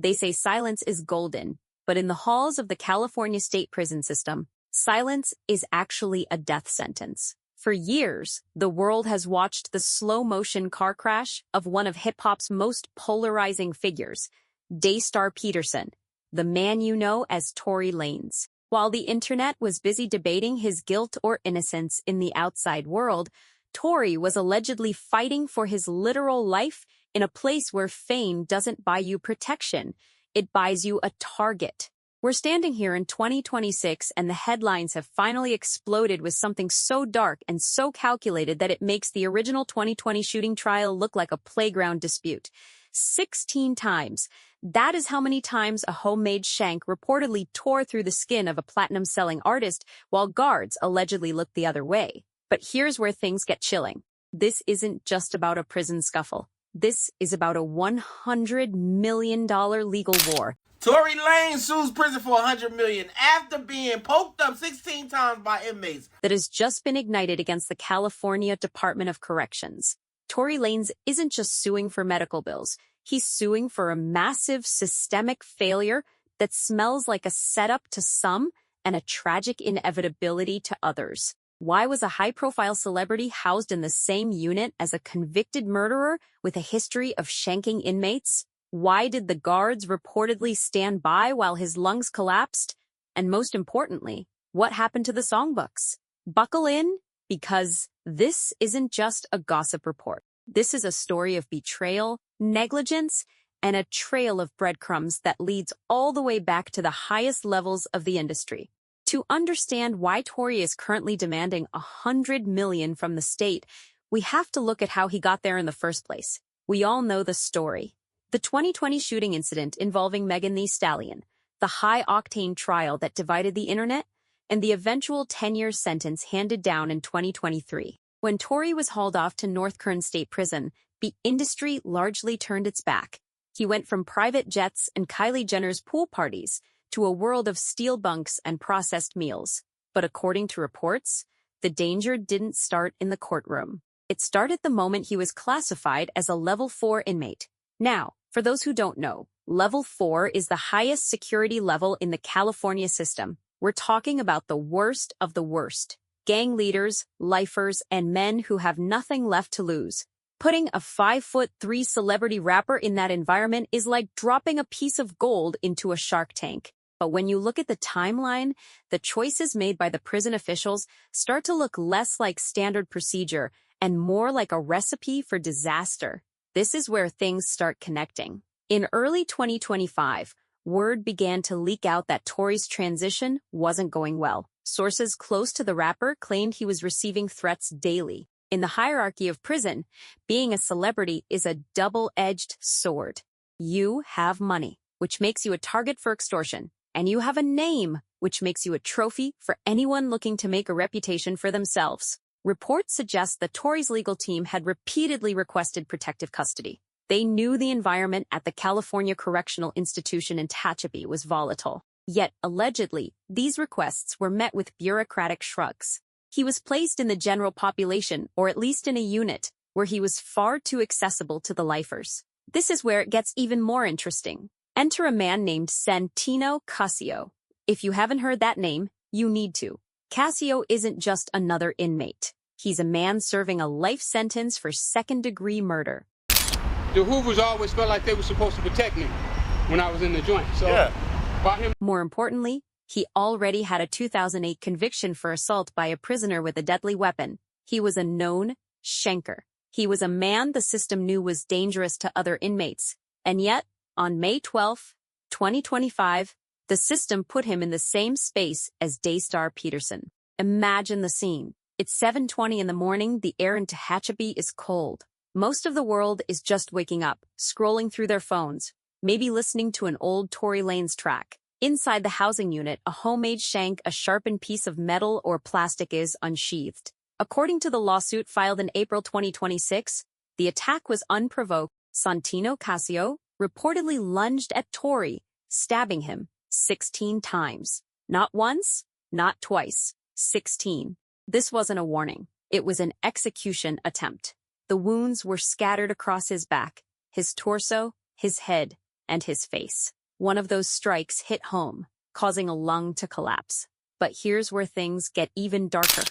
They say silence is golden, but in the halls of the California state prison system, silence is actually a death sentence. For years, the world has watched the slow-motion car crash of one of hip-hop's most polarizing figures, Daystar Peterson, the man you know as Tory Lanez. While the internet was busy debating his guilt or innocence in the outside world, Tory was allegedly fighting for his literal life in a place where fame doesn't buy you protection, it buys you a target. We're standing here in 2026 and the headlines have finally exploded with something so dark and so calculated that it makes the original 2020 shooting trial look like a playground dispute. 16 times. That is how many times a homemade shank reportedly tore through the skin of a platinum-selling artist while guards allegedly looked the other way. But here's where things get chilling. This isn't just about a prison scuffle. This is about a $100 million legal war. Tory Lanez sues prison for $100 million after being poked up 16 times by inmates. That has just been ignited against the California Department of Corrections. Tory Lanez isn't just suing for medical bills. He's suing for a massive systemic failure that smells like a setup to some and a tragic inevitability to others. Why was a high-profile celebrity housed in the same unit as a convicted murderer with a history of shanking inmates? Why did the guards reportedly stand by while his lungs collapsed? And most importantly, what happened to the songbooks? Buckle in, because this isn't just a gossip report. This is a story of betrayal, negligence, and a trail of breadcrumbs that leads all the way back to the highest levels of the industry. To understand why Tory is currently demanding $100 million from the state, we have to look at how he got there in the first place. We all know the story. The 2020 shooting incident involving Megan Thee Stallion, the high-octane trial that divided the internet, and the eventual 10-year sentence handed down in 2023. When Tory was hauled off to North Kern State Prison, the industry largely turned its back. He went from private jets and Kylie Jenner's pool parties to a world of steel bunks and processed meals. But according to reports, the danger didn't start in the courtroom. It started the moment he was classified as a Level 4 inmate. Now, for those who don't know, Level 4 is the highest security level in the California system. We're talking about the worst of the worst. Gang leaders, lifers, and men who have nothing left to lose. Putting a 5'3" celebrity rapper in that environment is like dropping a piece of gold into a shark tank. But when you look at the timeline, the choices made by the prison officials start to look less like standard procedure and more like a recipe for disaster. This is where things start connecting. In early 2025, word began to leak out that Tory's transition wasn't going well. Sources close to the rapper claimed he was receiving threats daily. In the hierarchy of prison, being a celebrity is a double-edged sword. You have money, which makes you a target for extortion, and you have a name, which makes you a trophy for anyone looking to make a reputation for themselves. Reports suggest that Tory's legal team had repeatedly requested protective custody. They knew the environment at the California Correctional Institution in Tehachapi was volatile. Yet, allegedly, these requests were met with bureaucratic shrugs. He was placed in the general population, or at least in a unit, where he was far too accessible to the lifers. This is where it gets even more interesting. Enter a man named Santino Casio. If you haven't heard that name, you need to. Casio isn't just another inmate. He's a man serving a life sentence for second-degree murder. The Hoovers always felt like they were supposed to protect me when I was in the joint. So, yeah. By him. More importantly, he already had a 2008 conviction for assault by a prisoner with a deadly weapon. He was a known shanker. He was a man the system knew was dangerous to other inmates. And yet, on May 12, 2025, the system put him in the same space as Daystar Peterson. Imagine the scene. It's 7:20 in the morning, the air in Tehachapi is cold. Most of the world is just waking up, scrolling through their phones, maybe listening to an old Tory Lanez track. Inside the housing unit, a homemade shank, a sharpened piece of metal or plastic is unsheathed. According to the lawsuit filed in April 2026, the attack was unprovoked. Santino Casio reportedly lunged at Tory, stabbing him 16 times. Not once, not twice, 16. This wasn't a warning. It was an execution attempt. The wounds were scattered across his back, his torso, his head. and his face. One of those strikes hit home, causing a lung to collapse. But here's where things get even darker.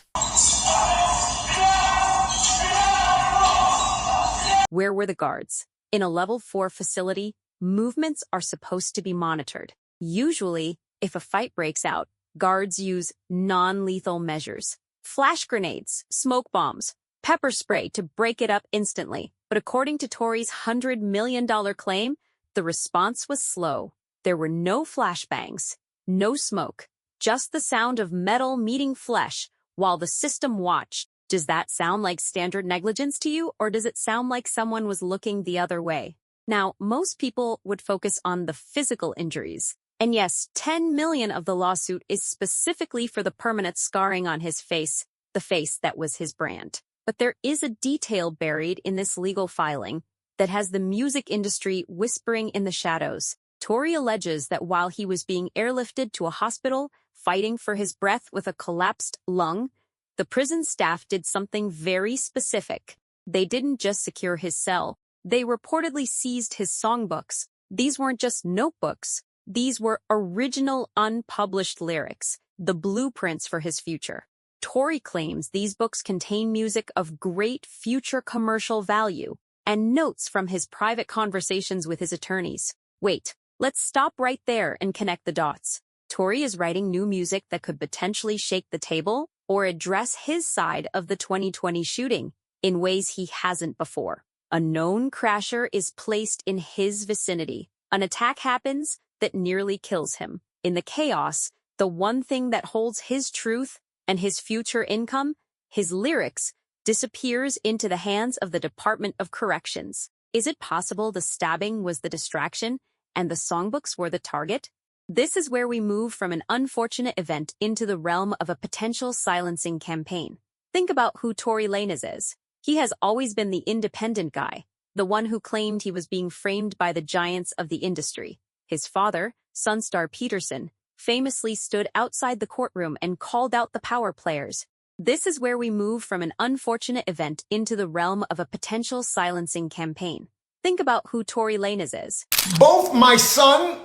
Where were the guards? In a level 4 facility, movements are supposed to be monitored. Usually, if a fight breaks out, guards use non-lethal measures. Flash grenades, smoke bombs, pepper spray to break it up instantly. But according to Tory's $100 million claim, the response was slow. There were no flashbangs, no smoke, just the sound of metal meeting flesh while the system watched. Does that sound like standard negligence to you, or does it sound like someone was looking the other way? Now, most people would focus on the physical injuries. And yes, $10 million of the lawsuit is specifically for the permanent scarring on his face, the face that was his brand. But there is a detail buried in this legal filing that has the music industry whispering in the shadows. Tory alleges that while he was being airlifted to a hospital, fighting for his breath with a collapsed lung, the prison staff did something very specific. They didn't just secure his cell. They reportedly seized his songbooks. These weren't just notebooks. These were original unpublished lyrics, the blueprints for his future. Tory claims these books contain music of great future commercial value and notes from his private conversations with his attorneys. Wait, let's stop right there and connect the dots. Tory is writing new music that could potentially shake the table or address his side of the 2020 shooting in ways he hasn't before. A known crasher is placed in his vicinity. An attack happens that nearly kills him. In the chaos, the one thing that holds his truth and his future income, his lyrics, disappears into the hands of the Department of Corrections. Is it possible the stabbing was the distraction and the songbooks were the target? This is where we move from an unfortunate event into the realm of a potential silencing campaign. Think about who Tory Lanez is. He has always been the independent guy, the one who claimed he was being framed by the giants of the industry. His father, Sunstar Peterson, famously stood outside the courtroom and called out the power players. This is where we move from an unfortunate event into the realm of a potential silencing campaign. Think about who Tory Lanez is. Both my son,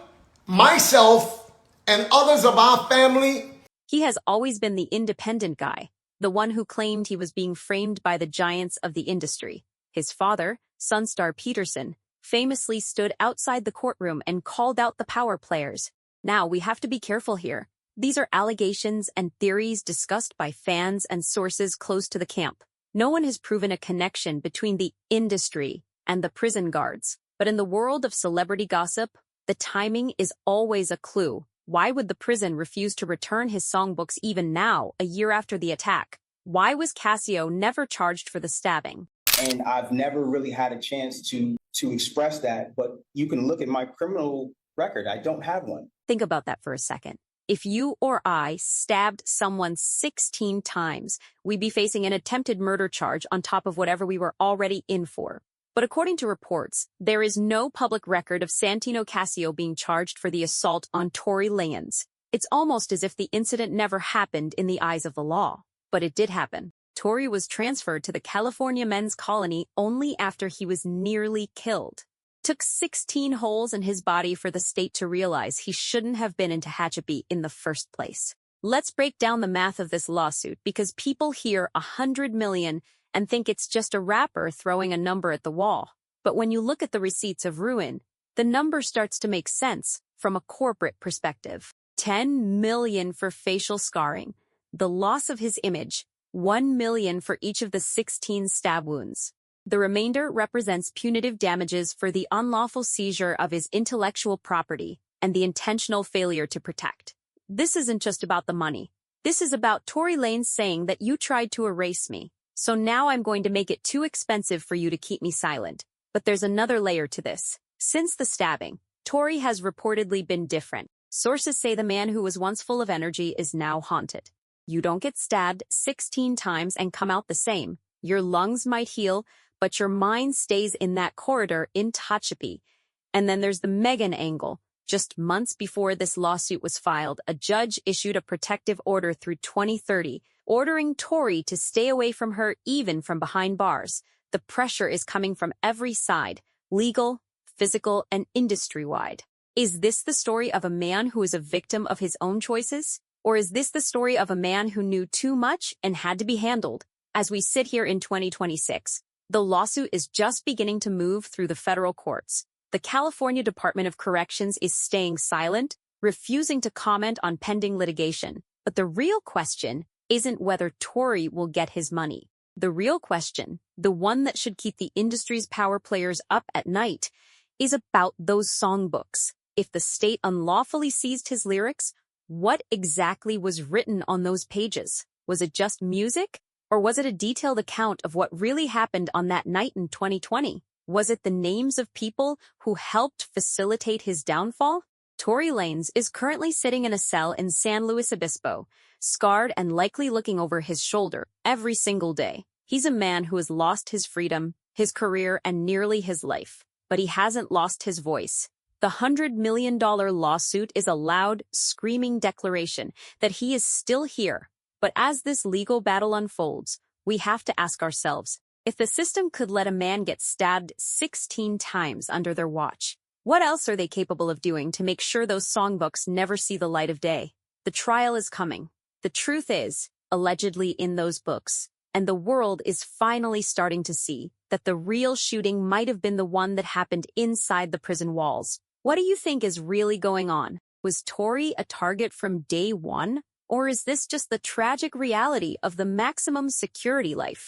myself, and others of our family. He has always been the independent guy, the one who claimed he was being framed by the giants of the industry. His father, Sunstar Peterson, famously stood outside the courtroom and called out the power players. Now, we have to be careful here. These are allegations and theories discussed by fans and sources close to the camp. No one has proven a connection between the industry and the prison guards. But in the world of celebrity gossip, the timing is always a clue. Why would the prison refuse to return his songbooks even now, a year after the attack? Why was Casio never charged for the stabbing? And I've never really had a chance to express that, but you can look at my criminal record. I don't have one. Think about that for a second. If you or I stabbed someone 16 times, we'd be facing an attempted murder charge on top of whatever we were already in for. But according to reports, there is no public record of Santino Casio being charged for the assault on Tory Lanez. It's almost as if the incident never happened in the eyes of the law. But it did happen. Tory was transferred to the California men's colony only after he was nearly killed. Took 16 holes in his body for the state to realize he shouldn't have been in Tehachapi in the first place. Let's break down the math of this lawsuit because people hear $100 million and think it's just a rapper throwing a number at the wall. But when you look at the receipts of ruin, the number starts to make sense from a corporate perspective. $10 million for facial scarring, the loss of his image, $1 million for each of the 16 stab wounds. The remainder represents punitive damages for the unlawful seizure of his intellectual property and the intentional failure to protect. This isn't just about the money. This is about Tory Lanez saying that you tried to erase me, so now I'm going to make it too expensive for you to keep me silent. But there's another layer to this. Since the stabbing, Tory has reportedly been different. Sources say the man who was once full of energy is now haunted. You don't get stabbed 16 times and come out the same. Your lungs might heal, but your mind stays in that corridor in Tehachapi. And then there's the Meghan angle. Just months before this lawsuit was filed, a judge issued a protective order through 2030, ordering Tory to stay away from her even from behind bars. The pressure is coming from every side, legal, physical, and industry-wide. Is this the story of a man who is a victim of his own choices? Or is this the story of a man who knew too much and had to be handled? As we sit here in 2026, the lawsuit is just beginning to move through the federal courts. The California Department of Corrections is staying silent, refusing to comment on pending litigation. But the real question isn't whether Tory will get his money. The real question, the one that should keep the industry's power players up at night, is about those songbooks. If the state unlawfully seized his lyrics, what exactly was written on those pages? Was it just music? Or was it a detailed account of what really happened on that night in 2020? Was it the names of people who helped facilitate his downfall? Tory Lanez is currently sitting in a cell in San Luis Obispo, scarred and likely looking over his shoulder every single day. He's a man who has lost his freedom, his career, and nearly his life. But he hasn't lost his voice. The $100 million lawsuit is a loud, screaming declaration that he is still here. But as this legal battle unfolds, we have to ask ourselves, if the system could let a man get stabbed 16 times under their watch, what else are they capable of doing to make sure those songbooks never see the light of day? The trial is coming. The truth is, allegedly in those books, and the world is finally starting to see that the real shooting might have been the one that happened inside the prison walls. What do you think is really going on? Was Tory a target from day one? Or is this just the tragic reality of the maximum security life?